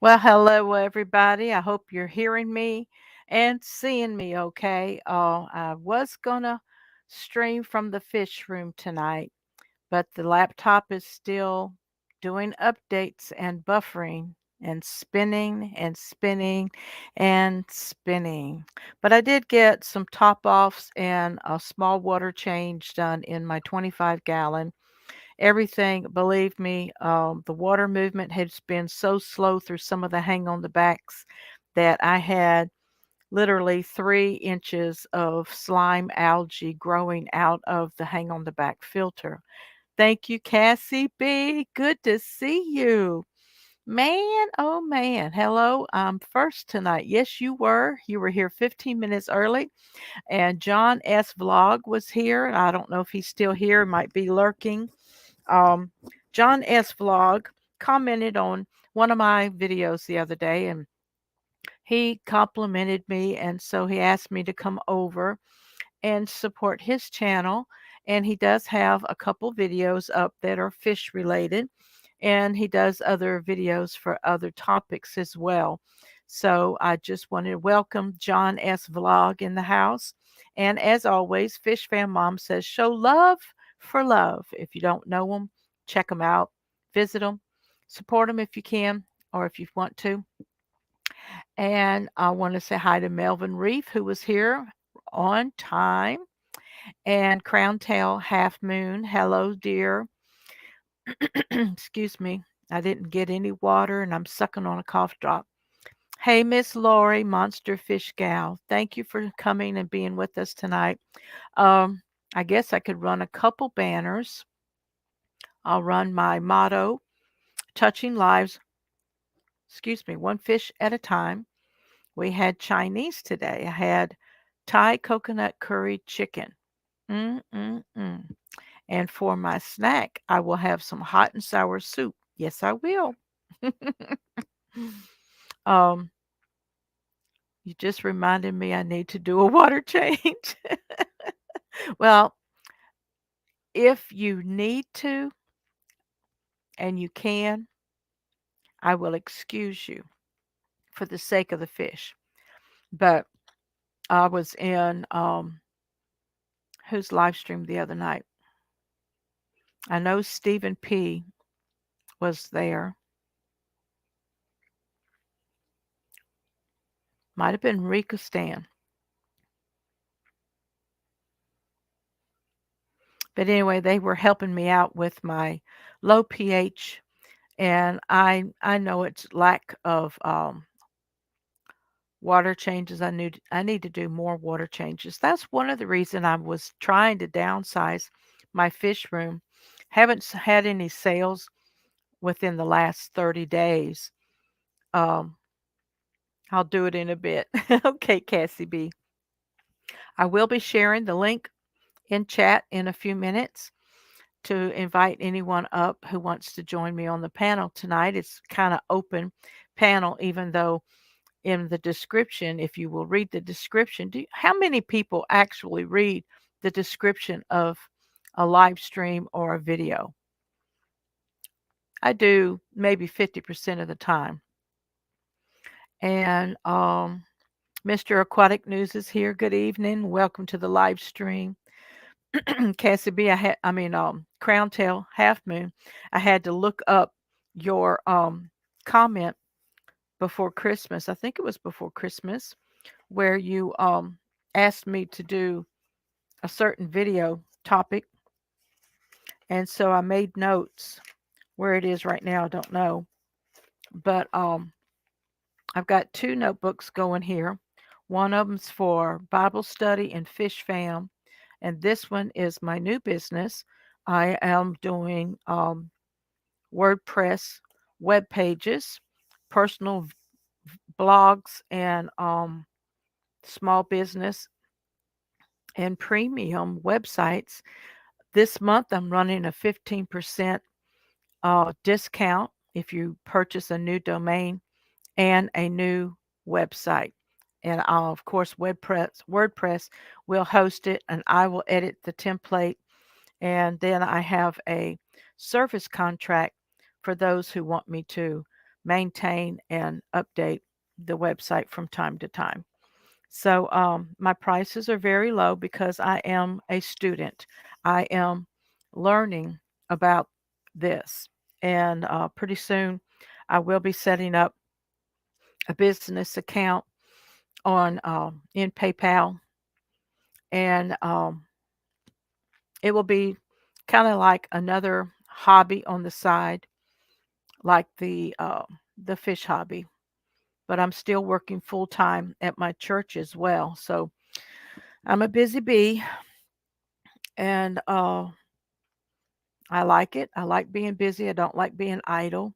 Well, hello, everybody. I hope you're hearing me and seeing me okay. I was going to stream from the fish room tonight, but the laptop is still doing updates and buffering and spinning and spinning and spinning. But I did get some top offs and a small water change done in my 25-gallon. Everything, believe me, the water movement has been so slow through some of the hang on the backs that I had literally 3 inches of slime algae growing out of the hang on the back filter. Thank you, Cassie B. Good to see you. Man, oh man. Hello. I'm first tonight. Yes, you were. You were here 15 minutes early. And John S. Vlog was here. I don't know if he's still here, might be lurking. um, John S. Vlog commented on one of my videos the other day, and he complimented me, and so he asked me to come over and support his channel. And he does have a couple videos up that are fish related, and he does other videos for other topics as well. So I just wanted to welcome John S. Vlog in the house. And as always, Fish Fam Mom says, show love for love. If you don't know them, check them out, visit them, support them if you can, or if you want to. And I want to say hi to Melvin Reef, who was here on time, and Crown Tail Half Moon. Hello, dear. Excuse me. I didn't get any water and I'm sucking on a cough drop. Hey, Miss Lori, Monster Fish Gal. Thank you for coming and being with us tonight. Um, I guess I could run a couple banners. I'll run my motto, touching lives, excuse me, one fish at a time. We had Chinese today. I had Thai coconut curry chicken. Mm-mm-mm. And for my snack, I will have some hot and sour soup. Yes, I will. um, you just reminded me I need to do a water change. Well, if you need to and you can, I will excuse you for the sake of the fish. But I was in whose live stream the other night. I know Stephen P was there. Might have been Rika Stan. But anyway, they were helping me out with my low pH, and I know it's lack of water changes. I need to do more water changes. That's one of the reason I was trying to downsize my fish room. Haven't had any sales within the last 30 days. Um, I'll do it in a bit. Okay, Cassie B. I will be sharing the link in chat in a few minutes to invite anyone up who wants to join me on the panel tonight. It's kind of open panel, even though in the description, if you will read the description, how many people actually read the description of a live stream or a video? I do maybe 50% of the time. And Mr. Aquatic News is here. Good evening. Welcome to the live stream. Cassie B, Crown Tail Half Moon. I had to look up your comment before Christmas. I think it was before Christmas, where you asked me to do a certain video topic, and so I made notes. Where it is right now, I don't know, but I've got 2 notebooks going here. One of them's for Bible study and Fish Fam, and this one is my new business. I am doing WordPress web pages, personal blogs, and small business and premium websites. This month, I'm running a 15% discount if you purchase a new domain and a new website. And of course, WordPress will host it, and I will edit the template. And then I have a service contract for those who want me to maintain and update the website from time to time. So my prices are very low because I am a student. I am learning about this. And pretty soon I will be setting up a business account on in PayPal, and it will be kind of like another hobby on the side, like the fish hobby. But I'm still working full time at my church as well. So I'm a busy bee, and I like it. I like being busy. I don't like being idle.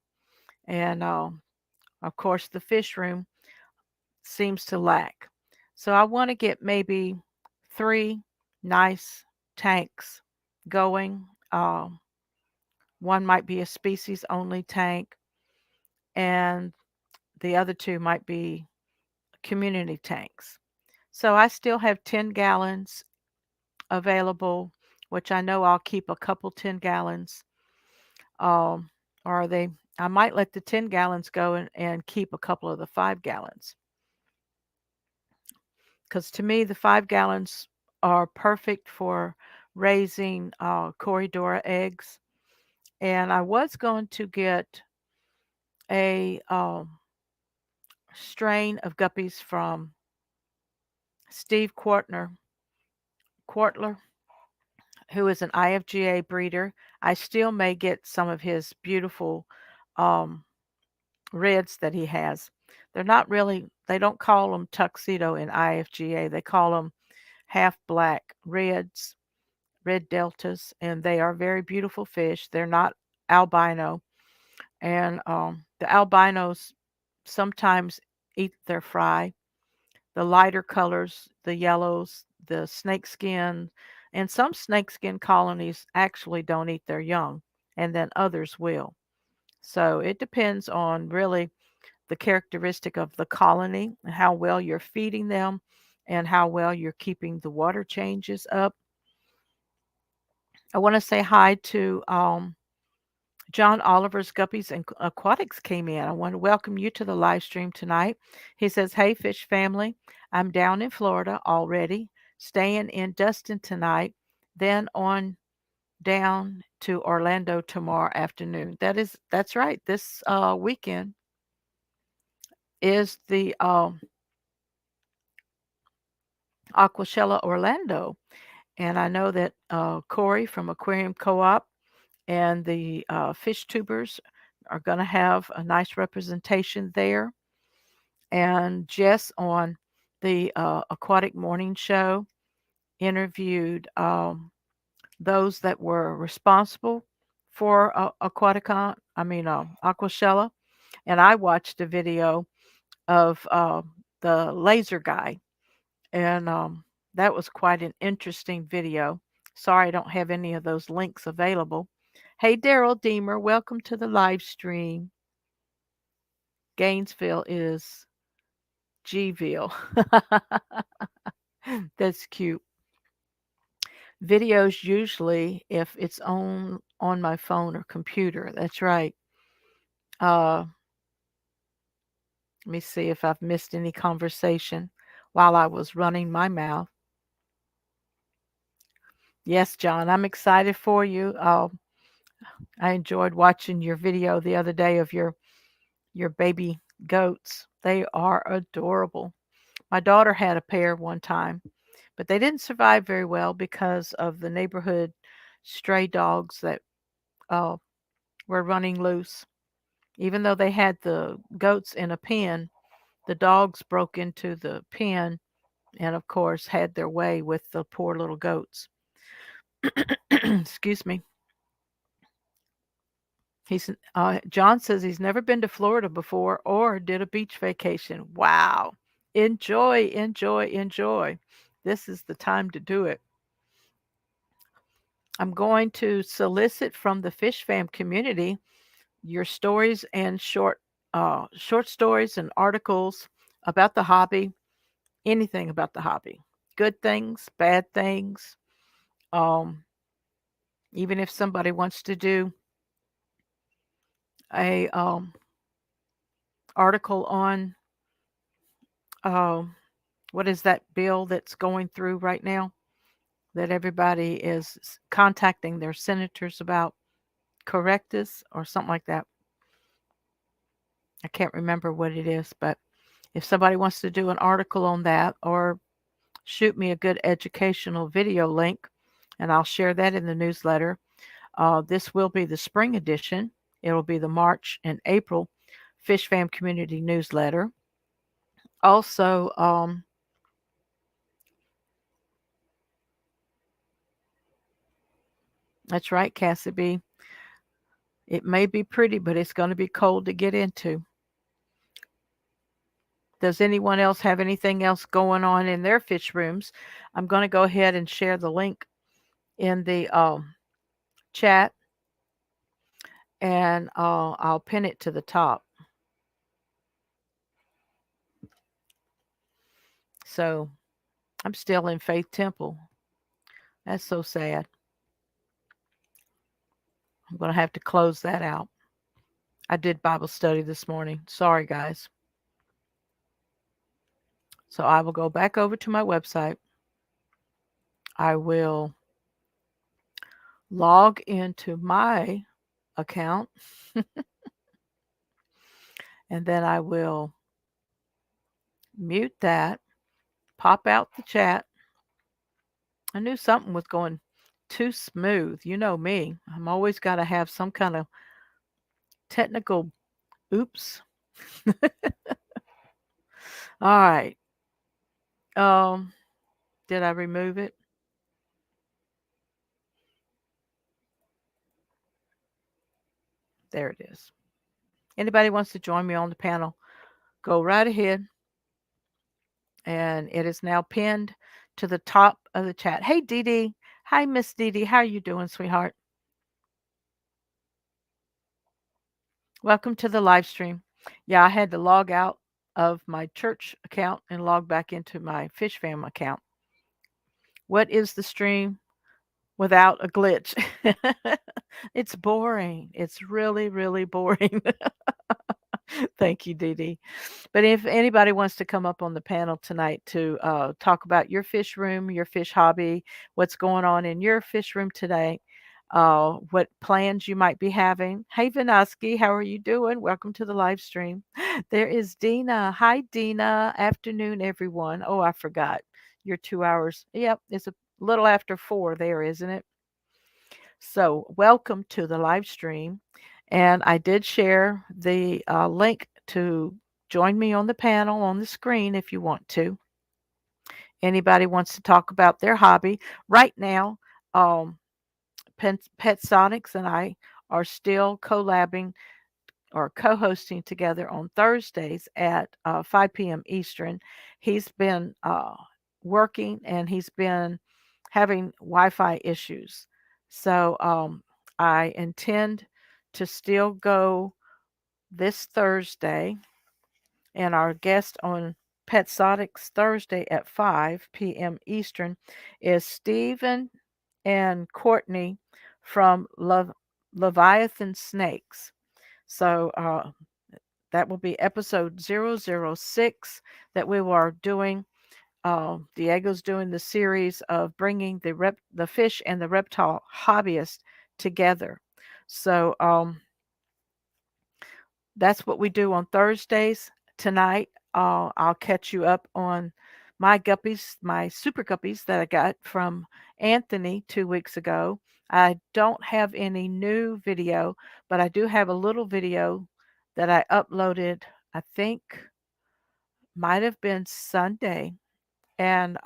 And of course, the fish room seems to lack. So I want to get maybe three nice tanks going. One might be a species only tank, and the other two might be community tanks. So I still have 10 gallons available, which I know I'll keep a couple 10 gallons. Um, or they, I might let the 10 gallons go and keep a couple of the 5 gallons. Because to me, the 5 gallons are perfect for raising Corridora eggs. And I was going to get a strain of guppies from Steve Quartler, who is an IFGA breeder. I still may get some of his beautiful um, reds that he has. They're not really, they don't call them tuxedo in IFGA. They call them half black reds, red deltas, and they are very beautiful fish. They're not albino. And the albinos sometimes eat their fry. The lighter colors, the yellows, the snakeskin, and some snakeskin colonies actually don't eat their young, and then others will. So it depends on really the characteristic of the colony, how well you're feeding them, and how well you're keeping the water changes up. I want to say hi to John Oliver's Guppies and Aquatics came in. I want to welcome you to the live stream tonight. He says, "Hey, fish family, I'm down in Florida already, staying in Dustin tonight, then on down to Orlando tomorrow afternoon." That's right. This weekend is the Aquashella Orlando, and I know that Corey from Aquarium Co-op and the fish tubers are going to have a nice representation there. And Jess on the Aquatic Morning Show interviewed those that were responsible for Aquaticon, Aquashella. And I watched a video of the laser guy, and that was quite an interesting video. Sorry, I don't have any of those links available. Hey, Daryl Deemer, welcome to the live stream. Gainesville is Gville. That's cute. Videos usually if it's on my phone or computer. That's right. Let me see if I've missed any conversation while I was running my mouth. Yes, John, I'm excited for you. I enjoyed watching your video the other day of your baby goats. They are adorable. My daughter had a pair one time, but they didn't survive very well because of the neighborhood stray dogs that uh, were running loose. Even though they had the goats in a pen, the dogs broke into the pen and, of course, had their way with the poor little goats. Excuse me. John says he's never been to Florida before or did a beach vacation. Wow. Enjoy, enjoy, enjoy. This is the time to do it. I'm going to solicit from the Fish Fam community your stories and short stories and articles about the hobby, anything about the hobby, good things, bad things. Um, Even if somebody wants to do a article on uh, what is that bill that's going through right now that everybody is contacting their senators about? Correctus or something like that. I can't remember what it is, but if somebody wants to do an article on that or shoot me a good educational video link, and I'll share that in the newsletter. This will be the spring edition. It'll be the March and April Fish Fam Community newsletter. Also, that's right, Cassidy. It may be pretty, but it's going to be cold to get into. Does anyone else have anything else going on in their fish rooms? I'm going to go ahead and share the link in the chat, and I'll pin it to the top. So I'm still in Faith Temple. That's so sad. I'm going to have to close that out. I did Bible study this morning. Sorry, guys. So I will go back over to my website. I will log into my account, and then I will mute that, pop out the chat. I knew something was going too smooth. You know me. I'm always got to have some kind of technical oops. All right. Um, did I remove it? There it is. Anybody wants to join me on the panel, go right ahead. And it is now pinned to the top of the chat. Hey, Dee Dee. Hi, Miss Dee Dee. How are you doing, sweetheart? Welcome to the live stream. Yeah, I had to log out of my church account and log back into my Fish Fam account. What is the stream without a glitch? It's boring. It's really, really boring. Thank you, Dee Dee. But if anybody wants to come up on the panel tonight to talk about your fish room, your fish hobby, what's going on in your fish room today, what plans you might be having. Hey, Vinoski, how are you doing? Welcome to the live stream. There is Dina. Hi, Dina. Afternoon, everyone. Oh, I forgot. You're 2 hours. Yep, it's a little after 4 there, isn't it? So, welcome to the live stream. And I did share the link to join me on the panel on the screen if you want to. Anybody wants to talk about their hobby right now? Pet Sonics and I are still collabing or co-hosting together on Thursdays at 5 p.m. Eastern. He's been working and he's been having Wi-Fi issues, so I intend to still go this Thursday, and our guest on Pet Sonics Thursday at 5 p.m. Eastern is Stephen and Courtney from Leviathan Snakes. So that will be episode 006 that we are doing. Diego's doing the series of bringing the fish and the reptile hobbyist together. So that's what we do on Thursdays. Tonight, I'll catch you up on my guppies, my super guppies that I got from Anthony 2 weeks ago. I don't have any new video, but I do have a little video that I uploaded, I think might have been Sunday. And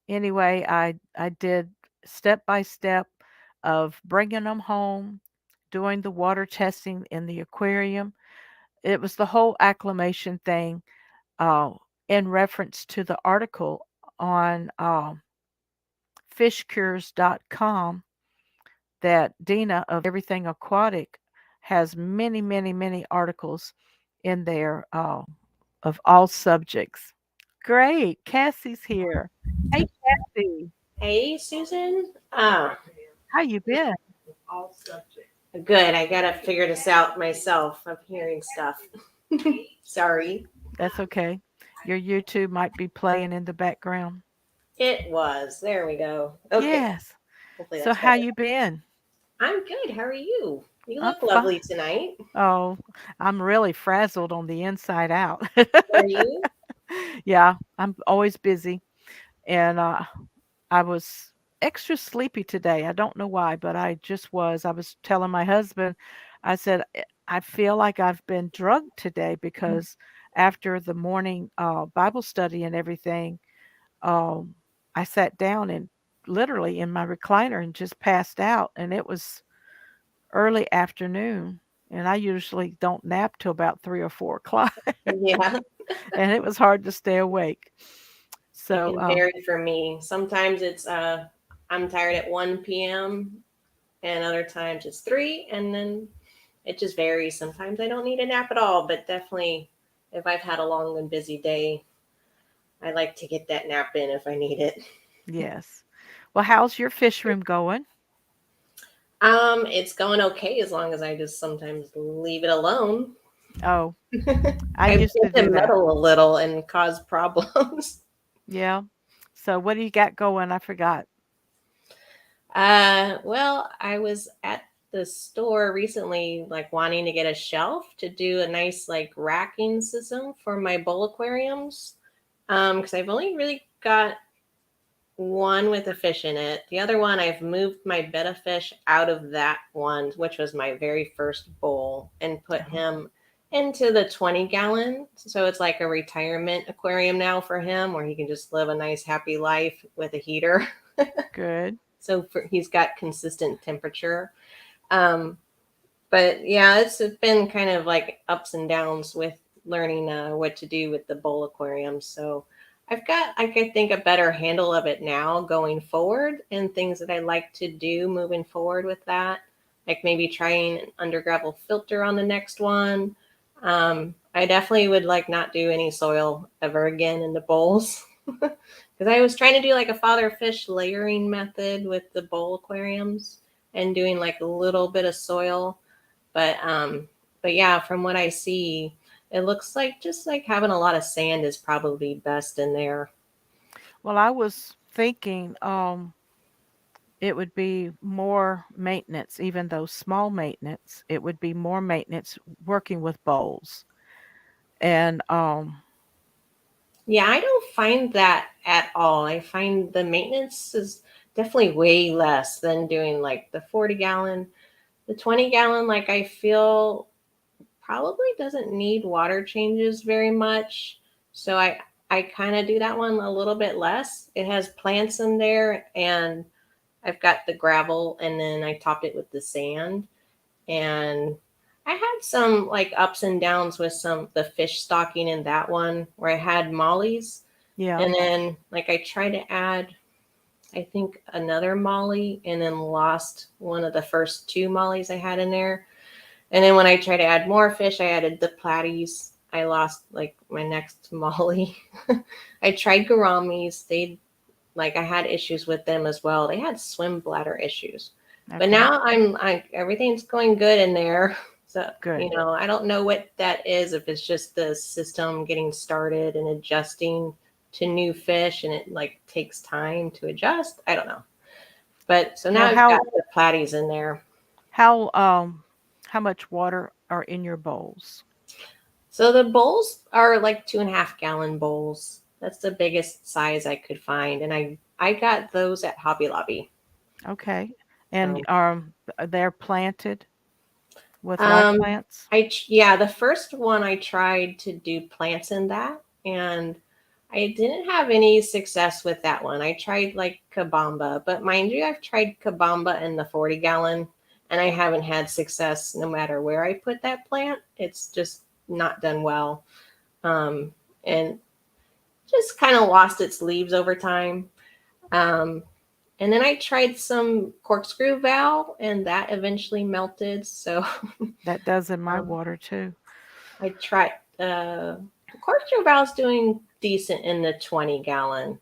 anyway, I did step by step of bringing them home, doing the water testing in the aquarium. It was the whole acclimation thing uh, in reference to the article on fishcures.com that Dina of Everything Aquatic has many, many, many articles in there of all subjects. Great. Cassie's here. Hey, Cassie. Hey, Susan. How you been? Good. I gotta figure this out myself. I'm hearing stuff. Sorry. That's okay. Your YouTube might be playing in the background. It was. There we go. Okay. Yes. Hopefully So that's how better. you been? I'm good. How are you? You I'm look fine. lovely tonight. Oh, I'm really frazzled on the inside out. Are you? Yeah, I'm always busy. And I was extra sleepy today. I don't know why, but I just was. I was telling my husband, I said, I feel like I've been drugged today because after the morning Bible study and everything, um, I sat down and literally in my recliner and just passed out. And it was early afternoon. And I usually don't nap till about 3 or 4 o'clock. Yeah. And it was hard to stay awake. It So, can vary for me. Sometimes it's I'm tired at 1 p.m. and other times it's 3, and then it just varies. Sometimes I don't need a nap at all, but definitely if I've had a long and busy day, I like to get that nap in if I need it. yes. Well, how's your fish room going? It's going okay as long as I just sometimes leave it alone. Oh, I I used to tend do to that. meddle a little and cause problems. Yeah. So what do you got going? I forgot. Well, I was at the store recently, like wanting to get a shelf to do a nice like racking system for my bowl aquariums. Because I've only really got one with a fish in it. The other one, I've moved my betta fish out of that one, which was my very first bowl, and put Oh, him into the 20-gallon. So it's like a retirement aquarium now for him where he can just live a nice, happy life with a heater. good. He's got consistent temperature. Um, but yeah, it's been kind of like ups and downs with learning what to do with the bowl aquarium. So I could think, a better handle of it now going forward, and things that I like to do moving forward with that. Like maybe trying an under gravel filter on the next one. I definitely would like not do any soil ever again in the bowls. Because I was trying to do like a father fish layering method with the bowl aquariums and doing like a little bit of soil, but yeah, from what I see, it looks like just like having a lot of sand is probably best in there. Well, I was thinking it would be more maintenance, even though small maintenance, it would be more maintenance working with bowls. And Yeah, I don't find that at all. I find the maintenance is definitely way less than doing like the 40-gallon. The 20-gallon, like I feel probably doesn't need water changes very much. So I kind of do that one a little bit less. It has plants in there, and I've got the gravel, and then I topped it with the sand. And I had some like ups and downs with some the fish stocking in that one where I had mollies, yeah, and then like I tried to add I think another molly, and then lost one of the first two mollies I had in there. And then when I tried to add more fish, I added the platies. I lost like my next molly. I tried gouramis. They like I had issues with them as well. They had swim bladder issues. But okay, now I everything's going good in there. So, good. I don't know what that is, if it's just the system getting started and adjusting to new fish, and it like takes time to adjust. I don't know. But so now Well, I've got the platies in there. how um how much water are in your bowls? So the bowls are like 2.5-gallon bowls. That's the biggest size I could find, and I got those at Hobby Lobby. Okay. And So they're planted with live Um, plants? yeah, the first one I tried to do plants in that, and I didn't have any success with that one. I tried like Kabamba, but mind you, I've tried Kabamba in the 40-gallon, and I haven't had success no matter where I put that plant. It's just not done well, and just kind of lost its leaves over time. Um, and then I tried some corkscrew valve, and that eventually melted. So That does in my um, water too. I tried the corkscrew valve's doing decent in the 20-gallon.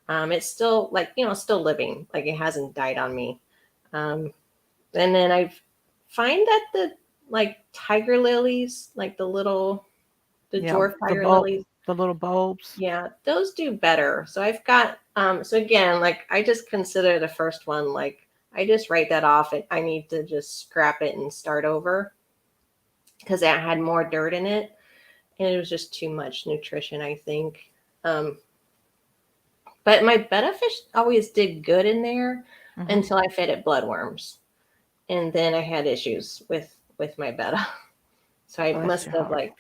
It's still like still living, like it hasn't died on me. Um, and then I've find that the like tiger lilies, like the Yeah, dwarf tiger lilies, the little bulbs. yeah, those do better. So I've got so again, like I just consider the first one like I just write that off and I need to just scrap it and start over because it had more dirt in it and it was just too much nutrition, I think. Um, but my betta fish always did good in there Hmm. until I fed it bloodworms, and then I had issues with my betta. So I Bless must your have heart. like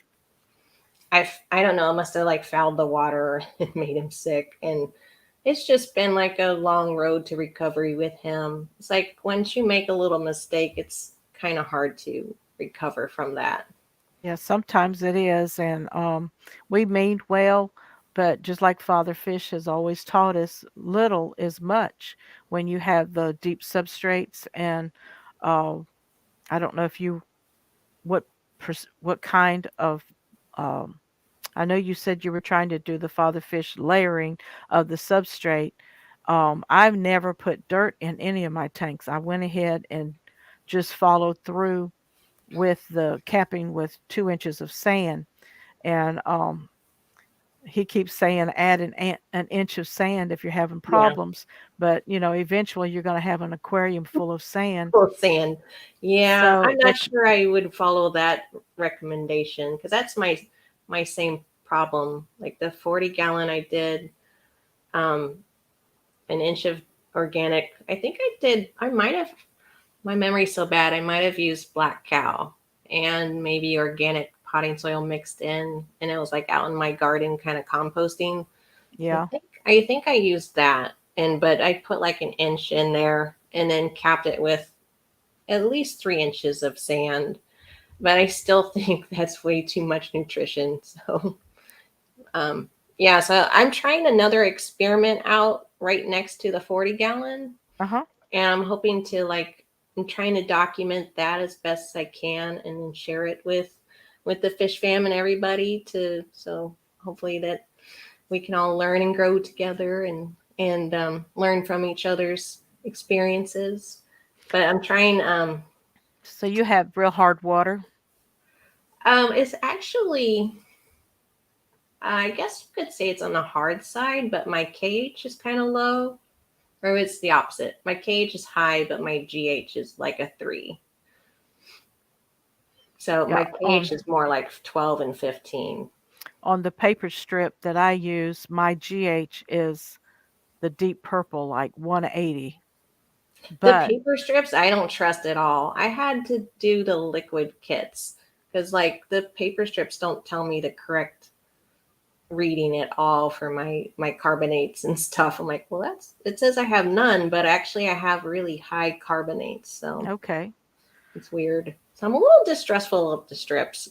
I don't know, I must have like fouled the water and made him sick. And it's just been like a long road to recovery with him. It's like once you make a little mistake, it's kind of hard to recover from that. Yeah, sometimes it is, and we mean well, but just like Father Fish has always taught us, little is much when you have the deep substrates. And uh, I don't know if you what what kind of um, I know you said you were trying to do the Father Fish layering of the substrate. I've never put dirt in any of my tanks. I went ahead and just followed through with the capping with 2 inches of sand. And he keeps saying add an inch of sand if you're having Yeah. problems. But, eventually you're going to have an aquarium full of sand. Full of sand. Yeah, So I'm not sure I would follow that recommendation because that's my same problem. Like the 40-gallon I did, um, an inch of organic. I think I did. I might have. My memory's so bad. I might have used black cow and maybe organic potting soil mixed in, and it was like out in my garden, kind of composting. So yeah. I think I used that, and but I put like an inch in there, and then capped it with at least 3 inches of sand. But I still think that's way too much nutrition. So um, yeah, so I'm trying another experiment out right next to the 40-gallon, Uh-huh. and I'm hoping to like I'm trying to document that as best I can and then share it with the fish fam and everybody to so hopefully that we can all learn and grow together and learn from each other's experiences. But I'm trying So you have real hard water. it's actually I guess you could say it's on the hard side, but my KH is kind of low. Or it's the opposite. My KH is high, but my GH is like a 3. So Yeah, my KH is more like 12 and 15. on the paper strip that I use, my GH is the deep purple, like 180. The But paper strips, I don't trust at all. I had to do the liquid kits because, like, the paper strips don't tell me the correct reading at all for my carbonates and stuff. I'm like, well, that's it says I have none, but actually I have really high carbonates, so okay. it's weird. So I'm a little distrustful of the strips.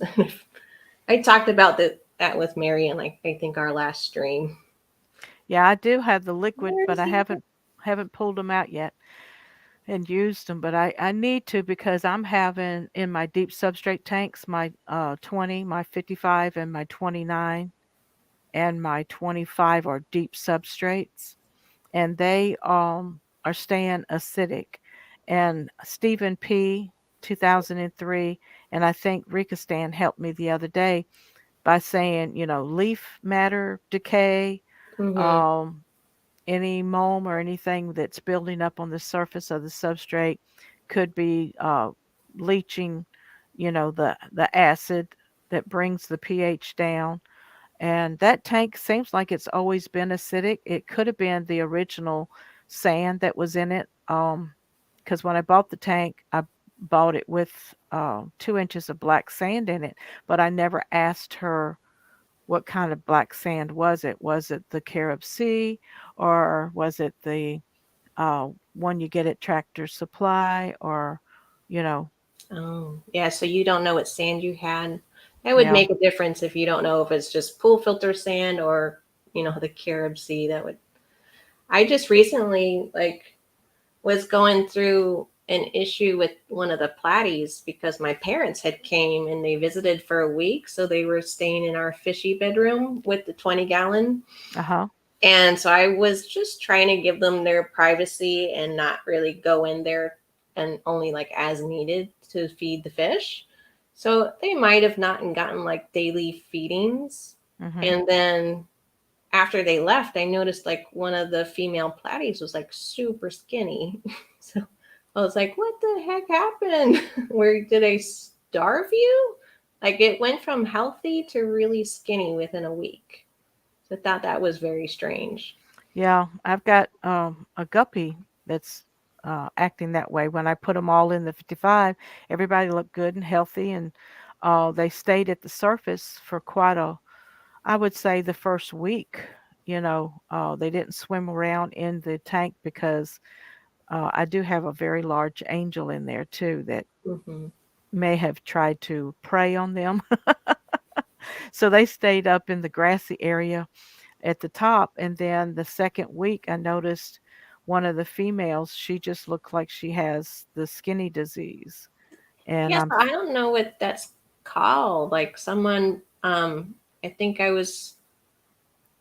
I talked about that with Mary in like I think our last stream. Yeah, I do have the liquid, Where but is I he? haven't pulled them out yet and used them. But I need to because I'm having in my deep substrate tanks my 20, my 55, and my 29, and my 25 are deep substrates, and they are staying acidic. And Stephen P. 2003, and I think Rika Stan helped me the other day by saying, leaf matter decay, Mm-hmm. um, any mold or anything that's building up on the surface of the substrate could be leaching, the acid that brings the pH down. And that tank seems like it's always been acidic. It could have been the original sand that was in it. Because when I bought the tank, I bought it with 2 inches of black sand in it, but I never asked her what kind of black sand was it. Was it the Carib Sea, or was it the one you get at Tractor Supply, or, you know, Oh, yeah. So you don't know what sand you had. That would yeah. make a difference if you don't know if it's just pool filter sand or the Carib Sea. That would. I just recently like was going through an issue with one of the platies because my parents had came and they visited for a week, so they were staying in our fishy bedroom with the 20-gallon. Uh-huh. And so I was just trying to give them their privacy and not really go in there and only like as needed to feed the fish. So they might have not gotten like daily feedings. Mm-hmm. And then after they left, I noticed like one of the female platies was like super skinny. So I was like, what the heck happened? Where did I starve you? Like it went from healthy to really skinny within a week. So I thought that was very strange. Yeah, I've got a guppy that's acting that way. When I put them all in the 55, everybody looked good and healthy, and they stayed at the surface for quite a, I would say, the first week. They didn't swim around in the tank because I do have a very large angel in there too that Hmm. may have tried to prey on them. So they stayed up in the grassy area at the top. And then the second week, I noticed one of the females, she just looked like she has the skinny disease. And Yes, I don't know what that's called. Like someone, I think I was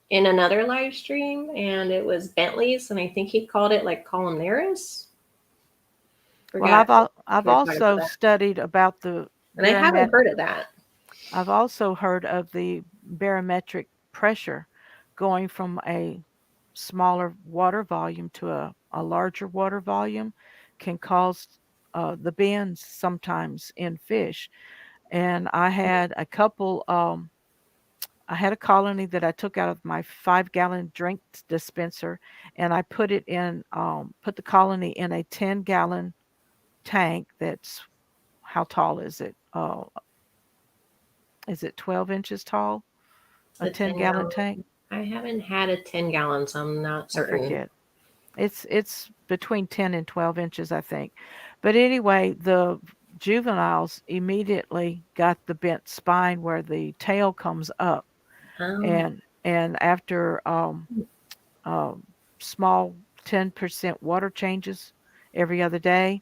in another live stream and it was Bentley's, and I think he called it like columnaris. well, Forgot I've we were talking about also that. studied about the And I haven't baromet. heard of that. I've also heard of the barometric pressure going from a smaller water volume to a larger water volume can cause the bends sometimes in fish. And I had a colony that I took out of my 5-gallon drink dispenser, and I put the colony in a 10-gallon tank. That's, how tall is it? Is it 12 inches tall? A The 10-gallon 10 gallon. tank? I haven't had a 10 gallon, so I'm not I certain. forget. It's between 10 and 12 inches, I think. But anyway, the juveniles immediately got the bent spine where the tail comes up, Um, and after um, small 10% water changes every other day,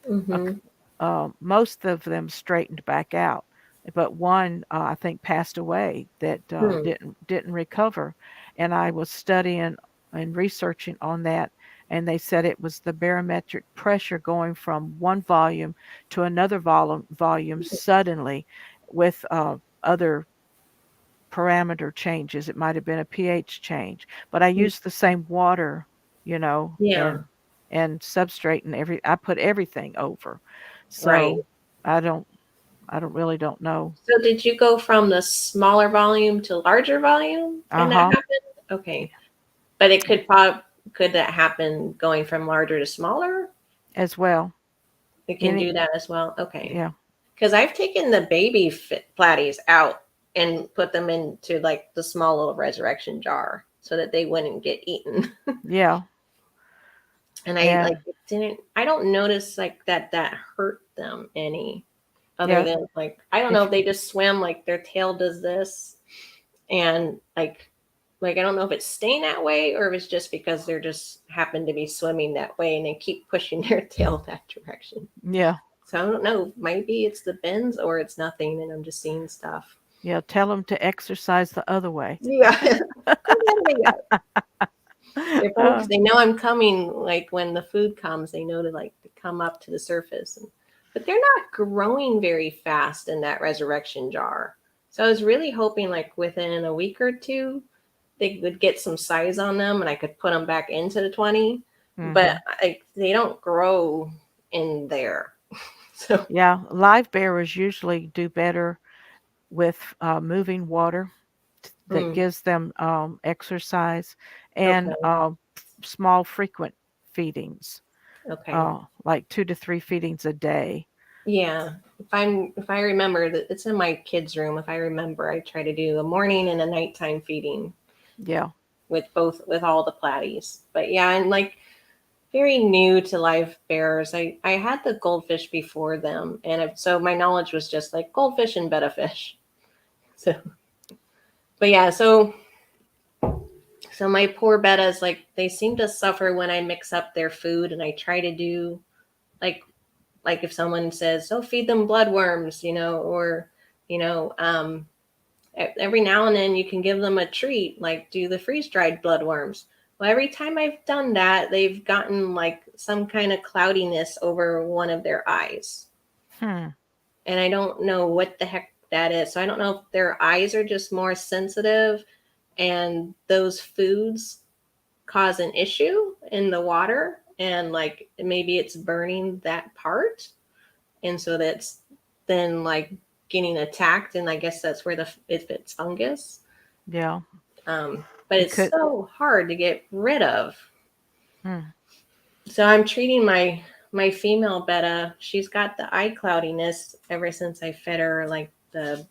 a mm-hmm. most of them straightened back out, but one I think passed away that Hmm. didn't recover. And I was studying and researching on that, and they said it was the barometric pressure going from one volume to another volume suddenly with other parameter changes. It might have been a pH change, but I used the same water, you know, Yeah, and substrate and I put everything over. right. So I don't I don't really don't know. So did you go from the smaller volume to larger volume when that Uh-huh. happened? Okay. But it could that happen going from larger to smaller? As well. It can Any do that as well. Okay. Yeah. Because I've taken the baby platies out and put them into like the small little resurrection jar so that they wouldn't get eaten. Yeah. And I like And it didn't. I don't notice like that hurt them any. Other yeah, than like I don't know if if they just swim like their tail does this and like I don't know if it's staying that way or if it's just because they're just happen to be swimming that way and they keep pushing their tail that direction. yeah. So I don't know. Maybe it's the bends or it's nothing and I'm just seeing stuff. Yeah, tell them to exercise the other way. Yeah. Come that way out. They're probably Uh, because they know I'm coming. Like when the food comes, they know to like to come up to the surface. But they're not growing very fast in that resurrection jar. So I was really hoping like within a week or two, they would get some size on them and I could put them back into the 20. But mhm. they don't grow in there. So Yeah, live bearers usually do better with moving water that mm, gives them exercise and okay, small frequent feedings, okay. like 2 to 3 feedings a day. Yeah. If I remember that it's in my kids' room, if I remember, I try to do a morning and a nighttime feeding Yeah. with all the platies. But yeah, and like very new to live bearers. I had the goldfish before them, and so my knowledge was just like goldfish and betta fish. So, but yeah, so my poor bettas like they seem to suffer when I mix up their food, and I try to do like like if someone says, "Oh, feed them bloodworms," or you know, every now and then you can give them a treat, like do the freeze dried bloodworms. Well, every time I've done that, they've gotten like some kind of cloudiness over one of their eyes. Hmm. And I don't know what the heck that is. So I don't know if their eyes are just more sensitive and those foods cause an issue in the water and like maybe it's burning that part. And so that's then like getting attacked. And I guess that's where if it's fungus. Yeah. But It it's could. so hard to get rid of. Hmm. So I'm treating my female betta. She's got the eye cloudiness ever since I fed her like the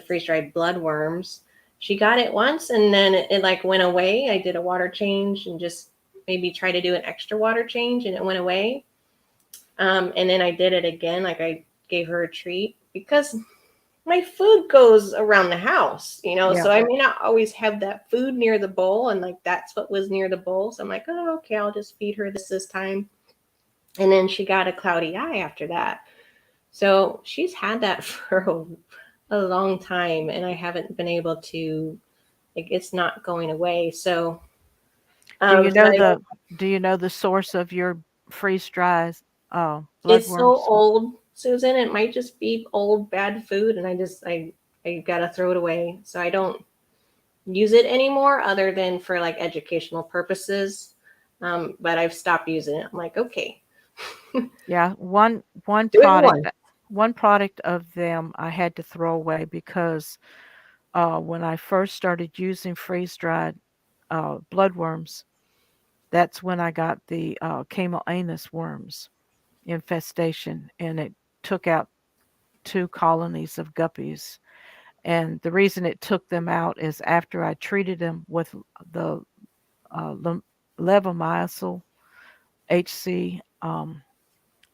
freeze dried bloodworms. She got it once and then it like went away. I did a water change and just maybe try to do an extra water change and it went away. And then I did it again. Like I gave her a treat because my food goes around the house, Yeah. so I may not always have that food near the bowl. And like that's what was near the bowl. So I'm like, oh, okay, I'll just feed her this time. And then she got a cloudy eye after that. So she's had that for a long time. And I haven't been able to, like, it's not going away. So, Do you so know the Do you know the source of your freeze dried it's so bloodworms? old, Susan. It might just be old, bad food. And I got to throw it away. So I don't use it anymore other than for like educational purposes. But I've stopped using it. I'm like, okay, Yeah. One do it product. once. One product of them I had to throw away because when I first started using freeze dried bloodworms, that's when I got the camel anus worms infestation, and it took out two colonies of guppies. And the reason it took them out is after I treated them with the levomycin HC.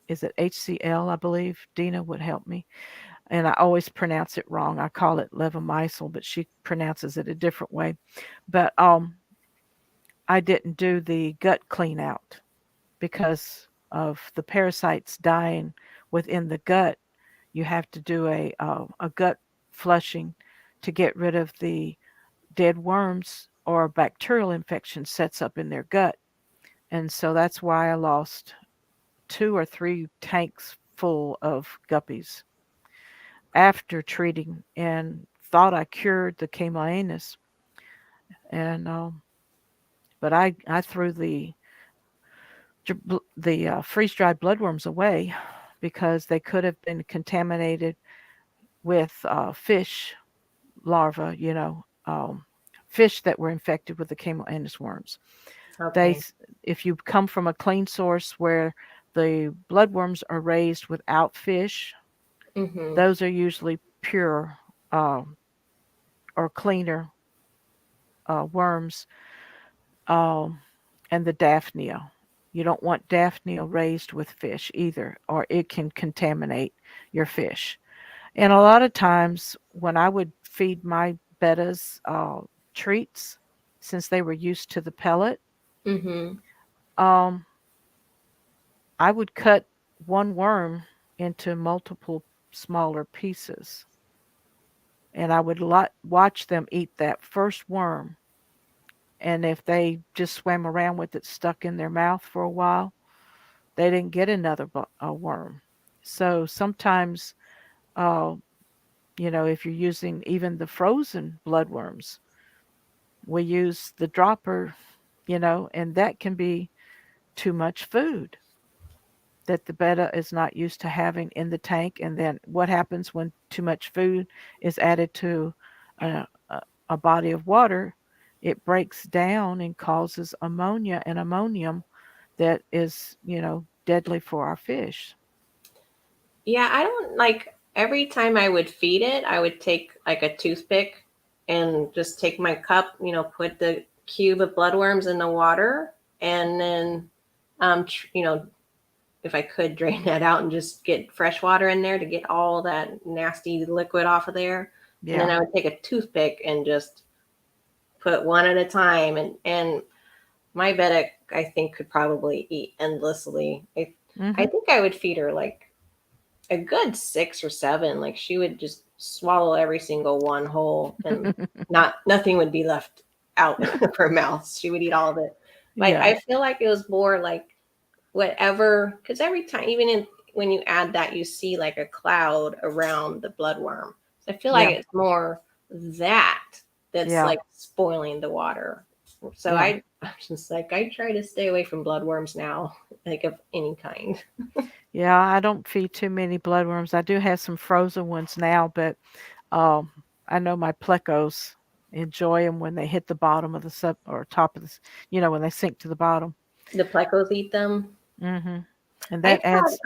Is it HCl? I believe Dina would help me, and I always pronounce it wrong. I call it levomycin, but she pronounces it a different way. But I didn't do the gut clean out because of the parasites dying within the gut. You have to do a gut flushing to get rid of the dead worms or bacterial infection sets up in their gut. And so that's why I lost two or three tanks full of guppies after treating and thought I cured the camelinus. And but I threw the freeze dried bloodworms away because they could have been contaminated with fish larvae, fish that were infected with the camelinus worms. They, Okay. if you come from a clean source where the bloodworms are raised without fish, Mm-hmm. those are usually pure or cleaner worms, um, and the Daphnia. You don't want Daphnia raised with fish either, or it can contaminate your fish. And a lot of times, when I would feed my bettas treats, since they were used to the pellet, Mm-hmm. um, I would cut one worm into multiple smaller pieces, and I would watch them eat that first worm. And if they just swam around with it stuck in their mouth for a while, they didn't get another worm. So sometimes, uh, if you're using even the frozen bloodworms, we use the dropper, and that can be too much food that the betta is not used to having in the tank. And then what happens when too much food is added to a body of water? It breaks down and causes ammonia and ammonium that is, deadly for our fish. Yeah, I don't like every time I would feed it, I would take like a toothpick and just take my cup, put the cube of bloodworms in the water, and then, if I could drain that out and just get fresh water in there to get all that nasty liquid off of there. And then Yeah. I would take a toothpick and just put one at a time. And my Vedic, I think, could probably eat endlessly. I Hmm. think I would feed her like a good 6 or 7. Like she would just swallow every single one whole, and nothing would be left out of her mouth. She would eat all of it. Like Yeah. I feel like it was more like whatever, because every time, even in when you add that, you see like a cloud around the bloodworm. So I feel like Yeah. it's more that that's Yeah. like spoiling the water. So Yeah. I'm just like I try to stay away from bloodworms now, like of any kind. Yeah. I don't feed too many bloodworms. I do have some frozen ones now, but um, I know my plecos enjoy them when they hit the bottom of the sub or top of the, when they sink to the bottom. The plecos eat them. Hmm. And that adds.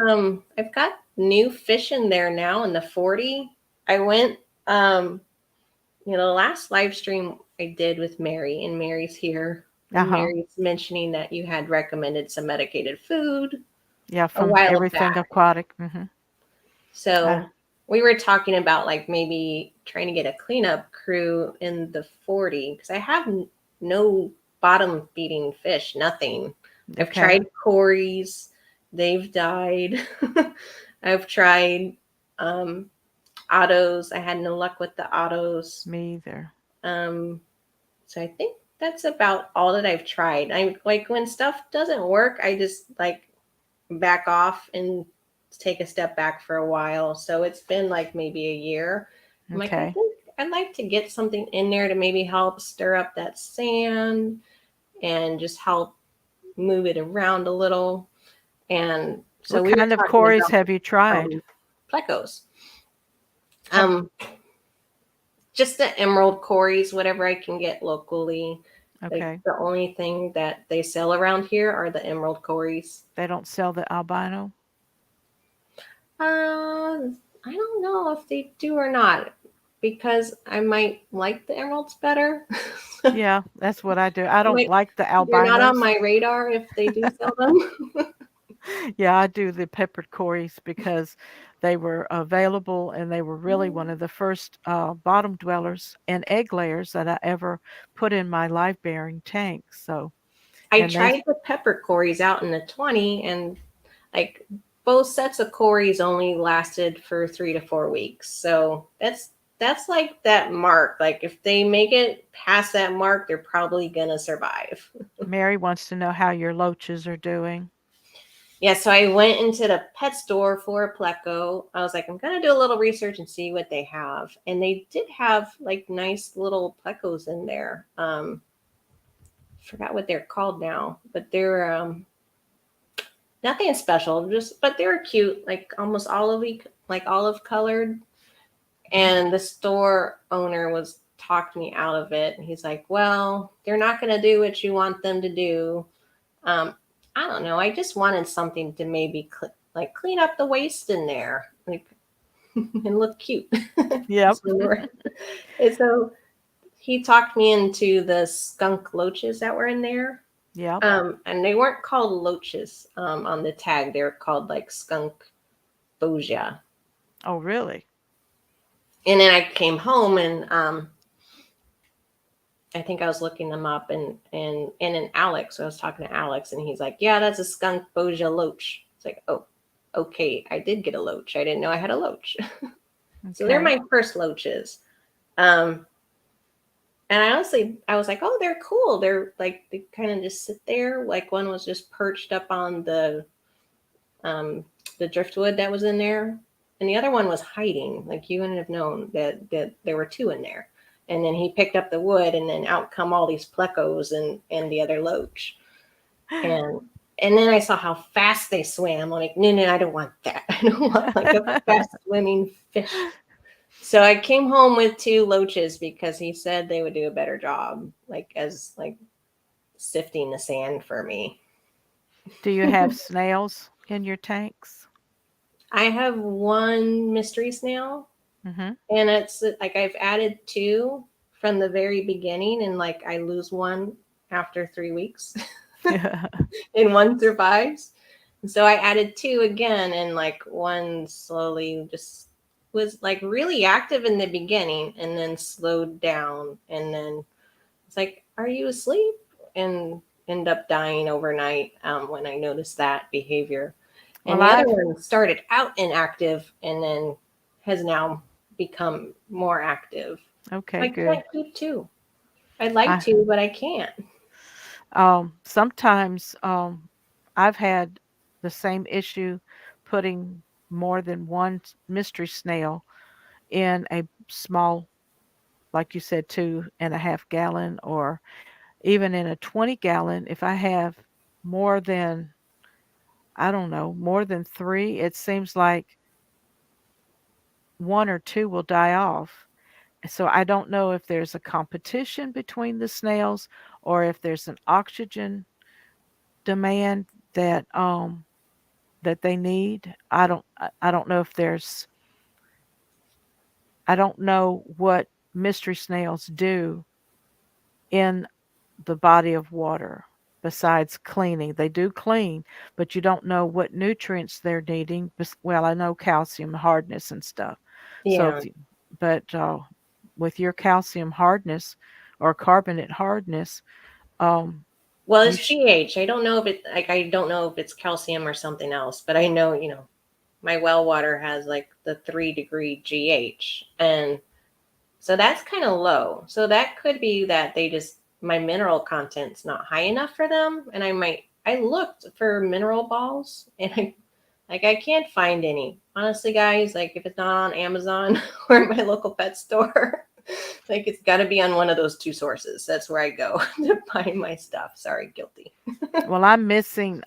I've got new fish in there now in the 40. I went um the last live stream I did with Mary, and Mary's here, Uh and huh. Mary's mentioning that you had recommended some medicated food Yeah. a From while everything back. aquatic. Hmm. Uh, So we were talking about like maybe trying to get a cleanup crew in the 40 because I have no bottom feeding fish, nothing. I've okay. tried Corey's, they've died. I've tried um, autos. I had no luck with the autos. Me either. Um, so I think that's about all that I've tried. I like when stuff doesn't work, I just like back off and take a step back for a while. So it's been like maybe a year. I'm like, I Okay. think I'd like to get something in there to maybe help stir up that sand and just help move it around a little. And so What we were kind of talking quarries about have you tried? plecos. Have Um, just the emerald cories, whatever I can get locally. Like okay. the only thing that they sell around here are the emerald cories. They don't sell the albino. I don't know if they do or not because I might like the emeralds better. Yeah, that's what I do. I don't Like like the they're not on albinos. my radar if they do sell them. Yeah, I do the peppered cories because they were available and they were really one of the first bottom dwellers and egg layers that I ever put in my live bearing tank. So, I and they, tried the pepper cories out in the 20, and like both sets of cories only lasted for 3 to 4 weeks. So that's like that mark. Like if they make it past that mark, they're probably gonna survive. Mary wants to know how your loaches are doing. Yeah, so I went into the pet store for a pleco. I was like, I'm gonna do a little research and see what they have, and they did have like nice little plecos in there. Forgot what they're called now, but they're nothing special, just but they were cute, like almost olivey, like olive colored. And the store owner was talked me out of it. And he's like, "Well, they're not gonna do what you want them to do." Um, I don't know. I just wanted something to maybe like clean up the waste in there, like and look cute. Yep. So, and so he talked me into the skunk loaches that were in there. Yep. And they weren't called loaches on the tag. They were called like skunk bosia. Oh, really? And then I came home and I think I was looking them up and in Alex, so I was talking to Alex and he's like, yeah, that's a skunk bosia loach. It's like, oh, okay, I did get a loach. I didn't know I had a loach. So they're Okay. my first loaches. Um, and I honestly, I was like, oh, they're cool. They're like, they kind of just sit there. Like one was just perched up on um, the driftwood that was in there, and the other one was hiding. Like you wouldn't have known that there were two in there. And then he picked up the wood, and then out come all these plecos and the other loach. And and then I saw how fast they swam. I'm like, no, no, I don't want that. I don't want like a fast swimming fish. So I came home with two loaches because he said they would do a better job, like as like sifting the sand for me. Do you have snails in your tanks? I have one mystery snail. Mm-hmm. And it's like I've added two from the very beginning, and like I lose one after 3 weeks, and one survives. And so I added two again, and like one slowly just was like really active in the beginning and then slowed down. And then it's like, are you asleep? And end up dying overnight when I noticed that behavior. And Well, the other I've one started out inactive and then has now become more active. okay, I good. can't keep two. I'd like I to, but I can't. Sometimes I've had the same issue putting more than one mystery snail in a small, like you said, 2.5 gallon, or even in a 20 gallon. If I have more than, I don't know, more than three, it seems like one or two will die off. So I don't know if there's a competition between the snails or if there's an oxygen demand that they need. I don't know if there's I don't know what mystery snails do in the body of water besides cleaning. They do clean, but you don't know what nutrients they're needing. Well, I know calcium hardness and stuff. So Yeah. if you, but with your calcium hardness or carbonate hardness, um, Well, you it's pH. I don't know if it like I don't know if it's calcium or something else, but I know, my well water has like the 3-degree GH. And so that's kind of low. So that could be that my mineral content's not high enough for them. And I looked for mineral balls and I can't find any. Honestly, guys, like if it's not on Amazon or my local pet store, like it's got to be on one of those two sources. That's where I go to buy my stuff. Sorry, guilty. well, I'm missing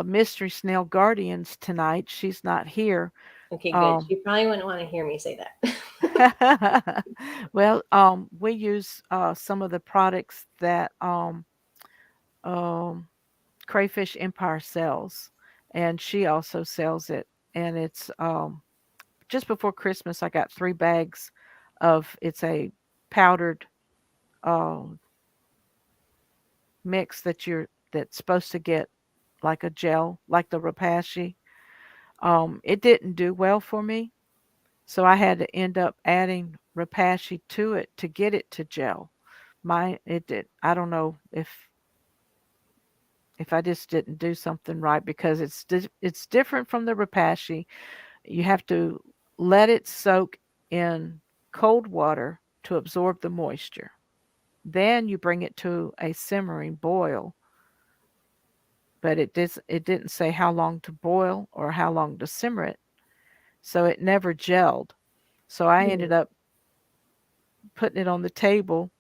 Mystery Snail Guardians tonight. She's not here. Okay, good. Um, You probably wouldn't want to hear me say that. well, we use some of the products that um, Crayfish Empire sells, and she also sells it. And it's just before Christmas, I got 3 bags of it's a powdered um, mix that's supposed to get like a gel, like the Rapashi. It didn't do well for me, so I had to end up adding Rapashi to it to get it to gel. It did. I don't know if I just didn't do something right because it's different from the Rapashi. You have to let it soak in cold water to absorb the moisture. Then you bring it to a simmering boil, but it didn't say how long to boil or how long to simmer it, so it never gelled. So I ended up putting it on the table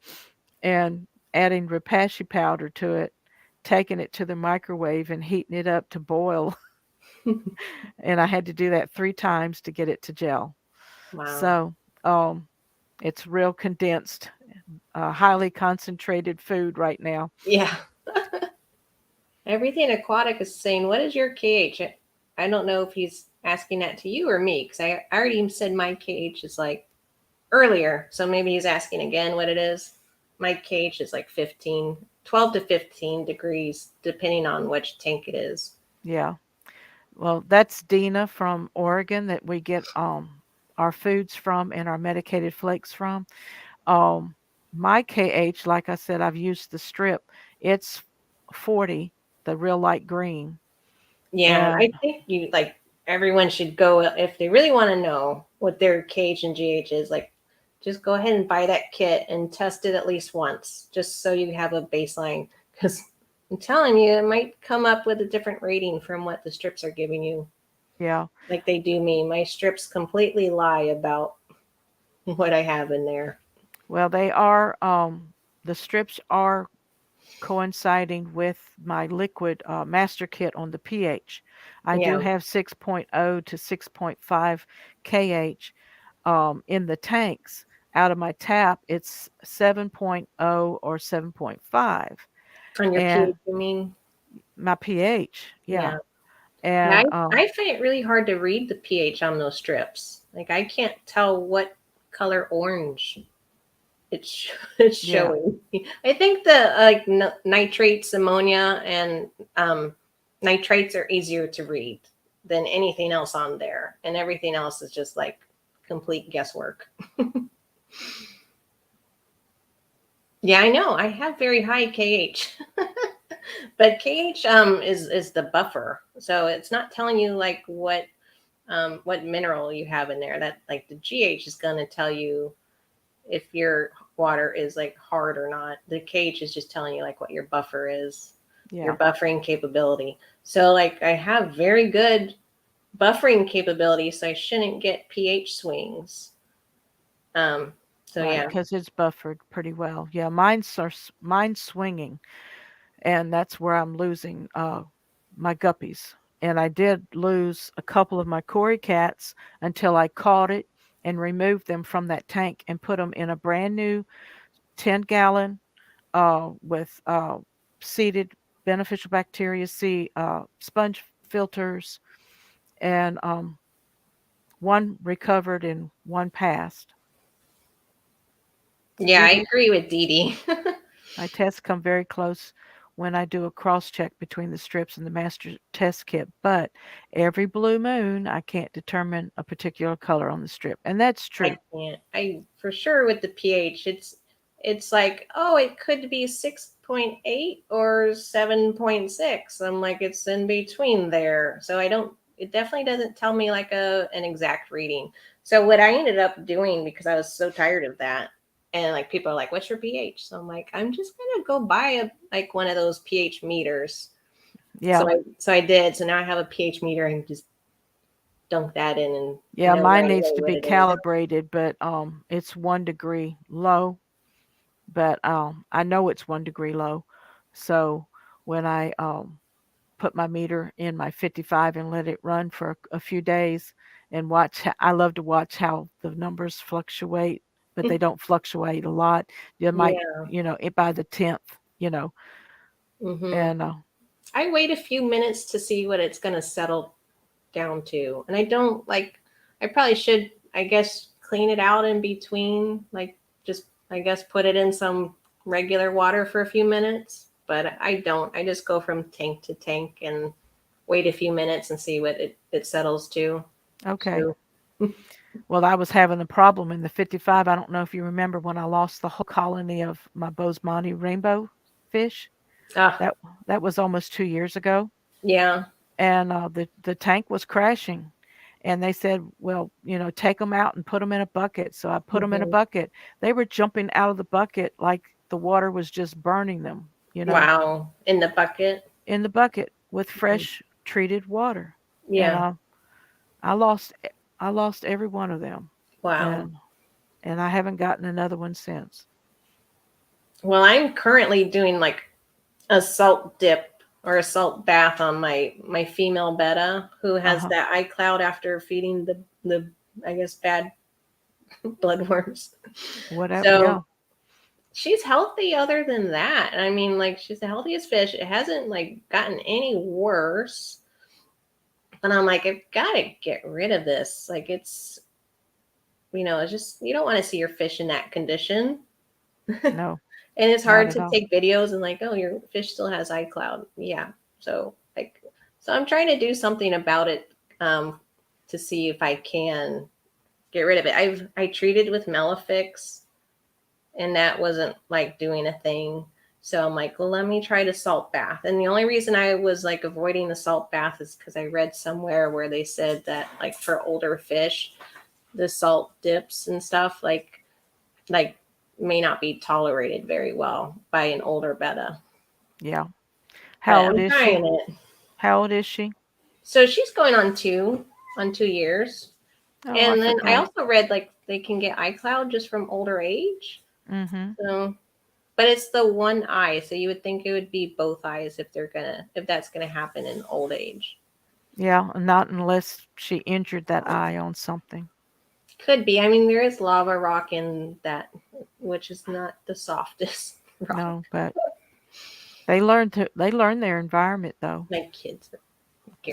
and adding Repashy powder to it, taking it to the microwave and heating it up to boil. And I had to do that 3 times to get it to gel. Wow. So um, it's real condensed, highly concentrated food right now. Yeah. Everything Aquatic is saying, what is your KH? I don't know if he's asking that to you or me because I already said my KH is like earlier. So maybe he's asking again what it is. My KH is like 12 to 15 degrees, depending on which tank it is. Yeah. Well, that's Dina from Oregon that we get our foods from and our medicated flakes from. Um, my KH, like I said, I've used the strip. It's 40, the real light green. Yeah, And I think everyone should go if they really want to know what their KH and GH is. Like, just go ahead and buy that kit and test it at least once, just so you have a baseline. Because I'm telling you, it might come up with a different rating from what the strips are giving you, yeah, like they do me. My strips completely lie about what I have in there. well, the strips are coinciding with my liquid master kit on the pH. I do Yeah, have 6.0 to 6.5 kH in the tanks. Out of my tap, it's 7.0 or 7.5. on your And pH, you mean? my pH, yeah. Yeah. Yeah, And I find it really hard to read the pH on those strips. Like I can't tell what color orange it's it's yeah, showing. I think the nitrates, ammonia, and um, nitrates are easier to read than anything else on there, and everything else is just like complete guesswork. Yeah, I know. I have very high KH. But KH is the buffer. So it's not telling you like what mineral you have in there. That like the GH is going to tell you if you're water is like hard or not. The pH is just telling you like what your buffer is, your Yeah. buffering capability. So like I have very good buffering capability, so I shouldn't get pH swings. Um, so Right, yeah, because it's buffered pretty well. Yeah, mine's swinging, and that's where I'm losing my guppies. And I did lose a couple of my Cory cats until I caught it and removed them from that tank and put them in a brand new 10-gallon with seeded beneficial bacteria seed sponge filters, and one recovered and one passed. yeah, Dee I Dee, agree with Dee Dee. my tests come very close when I do a cross check between the strips and the master test kit, but every blue moon I can't determine a particular color on the strip, and that's I true. can't. I for sure with the pH, it's like, oh, it could be 6.8 or 7.6. I'm like, it's in between there. So I don't. It definitely doesn't tell me like an exact reading. So what I ended up doing, because I was so tired of that, and like people are like, "What's your pH?" So I'm like, I'm just gonna go buy a like one of those pH meters. Yeah, So I did. So now I have a pH meter and just dunk that in and yeah, know mine right needs away to what be it is. calibrated, but it's 1 degree low, but I know it's 1 degree low. So when I put my meter in my 55 and let it run for a few days and watch, I love to watch how the numbers fluctuate, but they don't fluctuate a lot. You might, Yeah. by the 10th, you know, Hmm. and I wait a few minutes to see what it's going to settle down to. And I don't like, I probably should, I guess, clean it out in between. Like, just, I guess, put it in some regular water for a few minutes. But I don't. I just go from tank to tank and wait a few minutes and see what it settles to. okay. So, Well, I was having a problem in the 55. I don't know if you remember when I lost the whole colony of my Bosemani rainbow fish. ah, That that was almost 2 years ago, yeah. and the tank was crashing. And they said, well, take them out and put them in a bucket. So I put them in a Hmm. bucket. They were jumping out of the bucket like the water was just burning them, Wow. In the bucket. in the bucket with fresh treated water. And Yeah. I lost I lost every one of them, Wow. and I haven't gotten another one since. Well, I'm currently doing like a salt dip or a salt bath on my female betta who Uh has huh. that eye cloud after feeding the I guess bad bloodworms. Whatever. So Yeah. she's healthy other than that. I mean, like she's the healthiest fish. It hasn't like gotten any worse. But I'm like, I've got to get rid of this. Like it's just you don't want to see your fish in that condition. No, And it's not hard at to all. take videos and like, oh, your fish still has iCloud. Yeah. So like, so I'm trying to do something about it um, to see if I can get rid of it. I treated with Melafix and that wasn't like doing a thing. So I'm like, well, let me try the salt bath. And the only reason I was like avoiding the salt bath is because I read somewhere where they said that like for older fish, the salt dips and stuff like may not be tolerated very well by an older betta. Yeah. But How old I'm is she? trying it. How old is she? So she's going on 2 years. Oh, I And then I forgot. also read like they can get iCloud just from older age. Mm-hmm. So but it's the one eye, so you would think it would be both eyes if that's gonna happen in old age. Yeah, not unless she injured that eye on something. Could be. I mean, there is lava rock in that, which is not the softest rock. No, but they learn their environment though. My kids,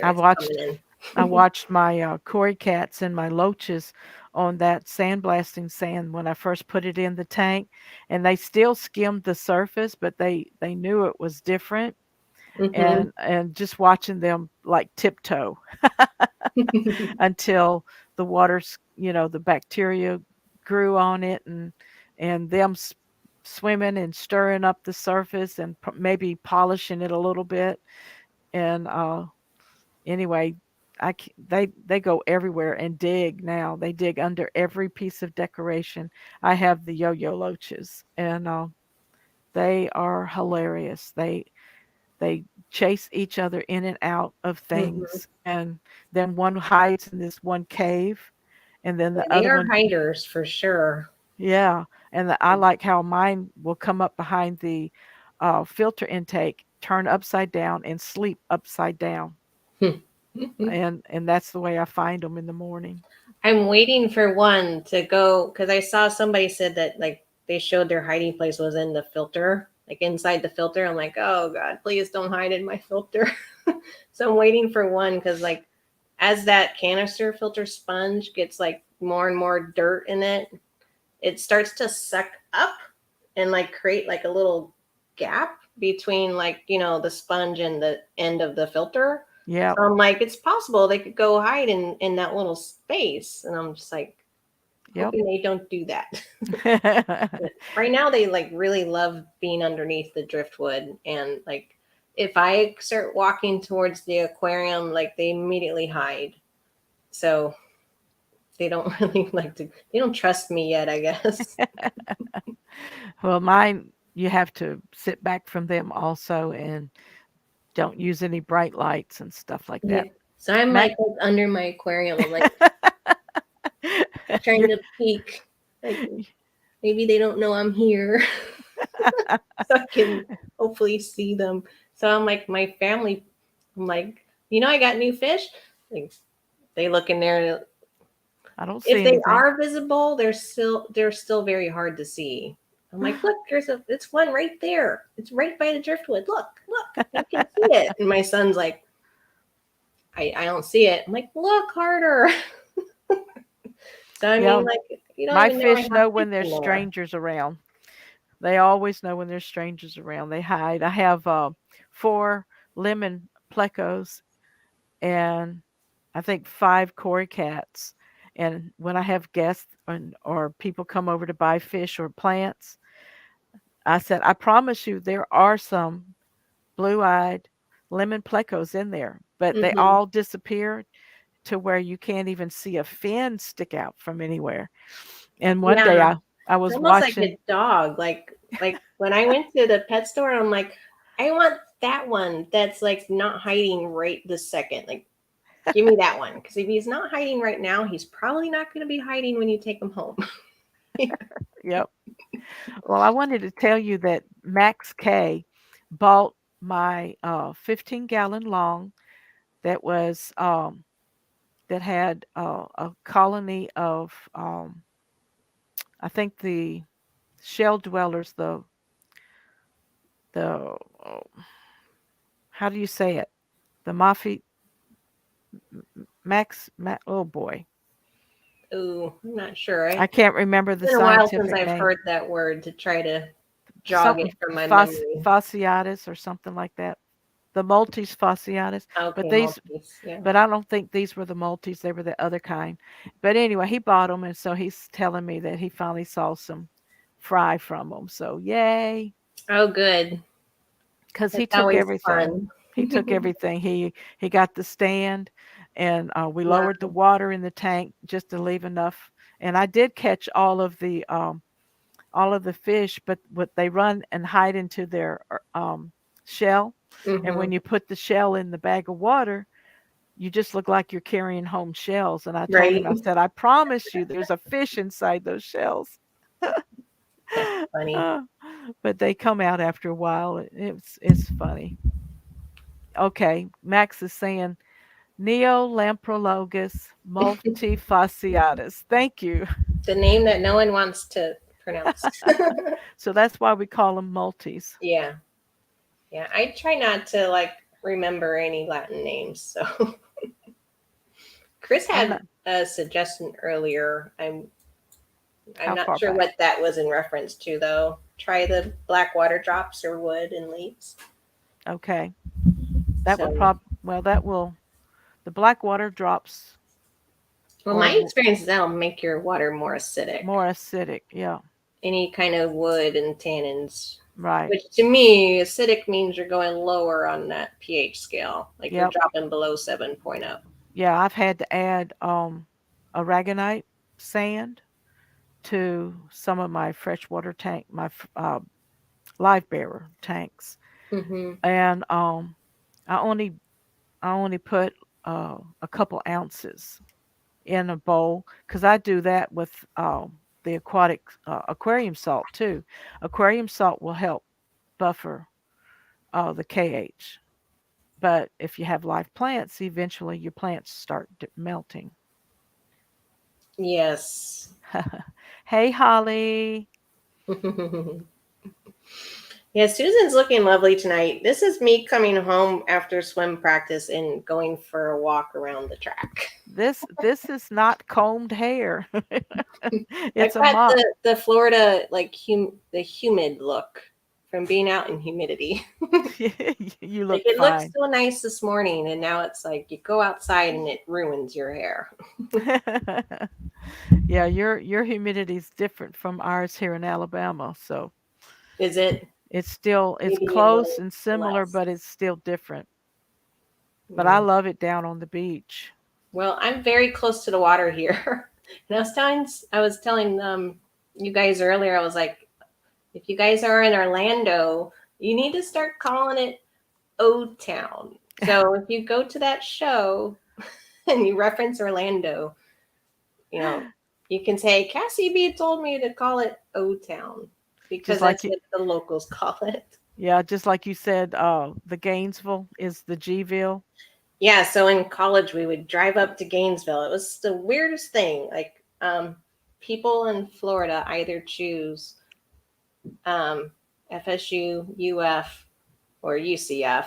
I Garrett's coming watched I in. watched my Cory cats and my loaches on that sandblasting sand when I first put it in the tank, and they still skimmed the surface, but they knew it was different, Hmm. and just watching them like tiptoe until the water's, the bacteria grew on it, and them swimming and stirring up the surface and maybe polishing it a little bit. And anyway, they go everywhere and dig now. They dig under every piece of decoration. I have the Yo-Yo Loaches, and they are hilarious. They chase each other in and out of Hmm. things, and then one hides in this one cave, and then the Yeah, they other are one, hiders for sure. yeah, and I like how mine will come up behind the filter intake, turn upside down, and sleep upside down, and that's the way I find them in the morning. I'm waiting for one to go because I saw somebody said that like they showed their hiding place was in the filter, like inside the filter. I'm like, oh God, please don't hide in my filter. So I'm waiting for one because like as that canister filter sponge gets like more and more dirt in it, it starts to suck up and like create like a little gap between like the sponge and the end of the filter. Yep, So I'm like, it's possible they could go hide in that little space, and I'm just like yep. hoping they don't do that. But right now they like really love being underneath the driftwood, and like if I start walking towards the aquarium, like they immediately hide. So they don't really like to. They don't trust me yet, I guess. Well, mine, you have to sit back from them also and don't use any bright lights and stuff like Yeah. that. So I'm Mac, like under my aquarium. I'm like trying you're, to peek. Like maybe they don't know I'm here. So I can hopefully see them. So I'm like my family. I'm like, I got new fish. Like they look in there. I don't see If they anything. are visible, they're still very hard to see. I'm like, look, it's one right there. It's right by the driftwood. Look, you can see it. And my son's like, I don't see it. I'm like, look harder. So I Yeah, mean, like, you don't my even know I fish have know fish when there's in there. strangers around. They always know when there's strangers around. They hide. I have four lemon plecos and I think five koi cats. And when I have guests or people come over to buy fish or plants, I said, I promise you there are some blue-eyed lemon plecos in there, but they Hmm. all disappear to where you can't even see a fin stick out from anywhere. And one day Yeah, I it's was almost like watching. a dog. Like when I went to the pet store, I'm like, I want that one that's like not hiding right this second. Like, give me that one because if he's not hiding right now, he's probably not going to be hiding when you take him home. Yep. Well, I wanted to tell you that Max K bought my 15-gallon long that was that had a colony of I think the shell dwellers, the how do you say it? The Mafi oh boy. Ooh, I'm not sure. I It's can't remember the been a while since scientific I've name. heard that word to try to jog it Something from my memory. fasciatus or something like that. The Maltese fasciatus, but Okay, these Maltese. Yeah. but I don't think these were the Maltese, they were the other kind. But anyway, he bought them, and so he's telling me that he finally saw some fry from them. So yay, Oh, good. because he That's took always everything. fun. He took everything. He got the stand, and we lowered the Wow. water in the tank just to leave enough. And I did catch all of the fish, but what they run and hide into their shell. And Hmm. when you put the shell in the bag of water, you just look like you're carrying home shells. And I told Right. him, I said, I promise you, there's a fish inside those shells. That's funny. Uh, but they come out after a while. It's funny. Okay, Max is saying Neolamprologus multifasciatus. Thank you. The name that no one wants to pronounce. So that's why we call them multis. Yeah. Yeah. I try not to like remember any Latin names. So Chris I'm had not a suggestion earlier. I'm how not far sure back. what that was in reference to though. Try the black water drops or wood and leaves. Okay. That would So that will the black water drops well or my experience is that'll make your water more acidic. more acidic. Yeah, Any kind of wood and tannins. right. Which to me, acidic means you're going lower on that pH scale. Like you're Yep. dropping below 7.0. yeah, I've had to add aragonite sand to some of my freshwater tank, my live bearer tanks, Mm-hmm. and I only I only put a couple ounces in a bowl because I do that with the aquatic aquarium salt too. Aquarium salt will help buffer the KH. But if you have live plants, eventually your plants start melting. Yes. Hey, Holly. Yeah, Susan's looking lovely tonight. This is me coming home after swim practice and going for a walk around the track. This is not combed hair. I've It's a got mop. the Florida like the humid look from being out in humidity. You Like look it looks fine. so nice this morning, and now it's like you go outside and it ruins your hair. Yeah, your humidity is different from ours here in Alabama. So Is it it's maybe a close little and similar, less? but it's still different. But I Mm. love it down on the beach. Well, I'm very close to the water here, and I was telling you guys earlier. I was like, if you guys are in Orlando, you need to start calling it O Town. So if you go to that show and you reference Orlando, you know, you can say Cassie B told me to call it O Town because Just that's like you, what the locals call it. yeah, just like you said, the Gainesville is the Gville. Yeah, so in college we would drive up to Gainesville. It was the weirdest thing. Like people in Florida either choose um, FSU, UF, or UCF.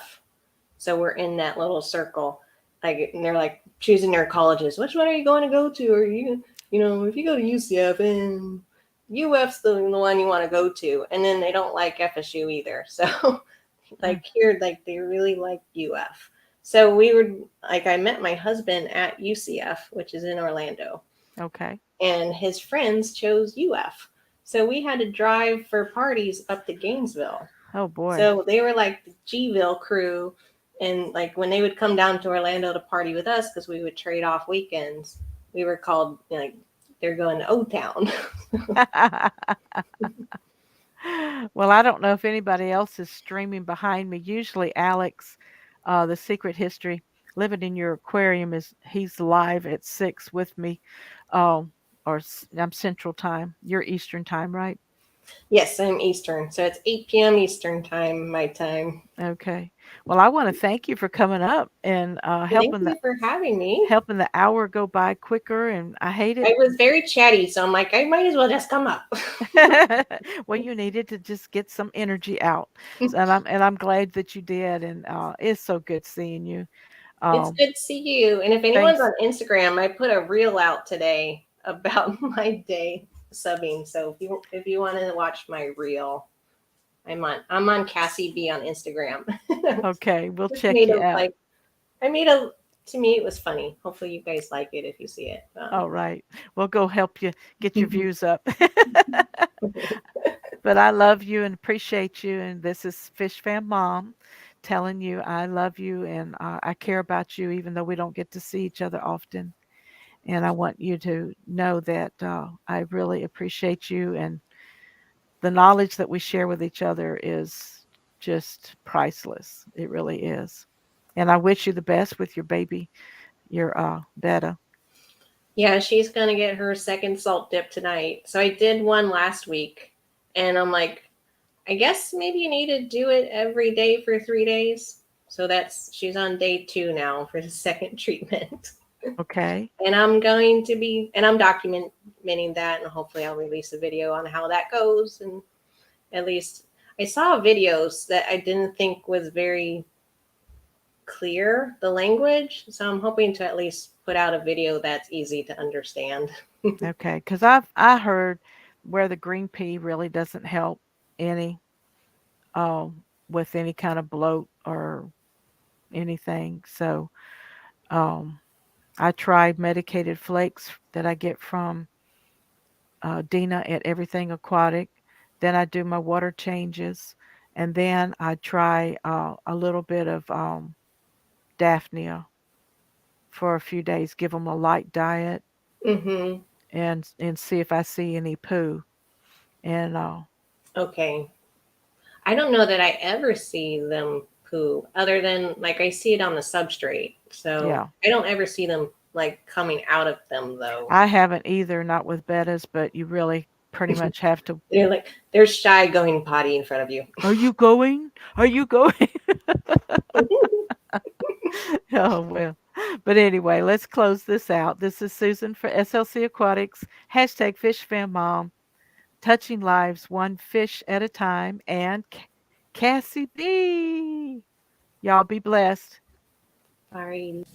So we're in that little circle. Like and they're like choosing their colleges. Which one are you going to go to? Or if you go to UCF and UF's the one you want to go to, and then they don't like FSU either. So Mm, like here, like they really like UF. So we would like I met my husband at UCF, which is in Orlando, okay. and his friends chose UF. So we had to drive for parties up to Gainesville. Oh boy. So they were like the Gville crew, and like when they would come down to Orlando to party with us, because we would trade off weekends, we were called like they're going to O Town. Well, I don't know if anybody else is streaming behind me. Usually, Alex, the Secret History, living in your aquarium is he's live at 6 with me, um, I'm Central Time. You're Eastern Time, right? Yes, I'm Eastern, so it's 8 p.m. Eastern time, my time. Okay. Well, I want to thank you for coming up and Thank you for having me. helping the hour go by quicker. And I hate it. I was very chatty, so I'm like, I might as well just come up. Well, you needed to just get some energy out, so, and I'm glad that you did. And it's so good seeing you. It's Um, good to see you. And if anyone's thanks. on Instagram, I put a reel out today about my day subbing. So if you want to watch my reel, I'm on Cassie B on Instagram. Okay, we'll Just check made you a out. like I made a to me it was funny. Hopefully you guys like it if you see it. All right, we'll go help you get your views up. But I love you and appreciate you. And this is Fish Fam Mom telling you I love you and I care about you, even though we don't get to see each other often. And I want you to know that I really appreciate you, and the knowledge that we share with each other is just priceless. It really is. And I wish you the best with your baby, your Betta. Yeah, she's gonna get her second salt dip tonight. So I did one last week, and I'm like, I guess maybe you need to do it every day for 3 days. So that's she's on day 2 now for the second treatment. Okay. And I'm documenting that, and hopefully I'll release a video on how that goes. And at least I saw videos that I didn't think was very clear the language, so I'm hoping to at least put out a video that's easy to understand. Okay. Because I heard where the green pea really doesn't help any with any kind of bloat or anything. So um, I tried medicated flakes that I get from Dina at Everything Aquatic. Then I do my water changes, and then I try a little bit of Daphnia for a few days, give them a light diet, Mm-hmm. and see if I see any poo. And Okay. I don't know that I ever see them poo other than like I see it on the substrate. So yeah, I don't ever see them like coming out of them though. I haven't either, not with bettas, but you really pretty much have to. They're shy going potty in front of you. Are you going? Are you going? Oh, well. But anyway, let's close this out. This is Susan for SLC Aquatics, hashtag FishFamMom, touching lives one fish at a time, and Cassie B. Y'all be blessed. Alrighty.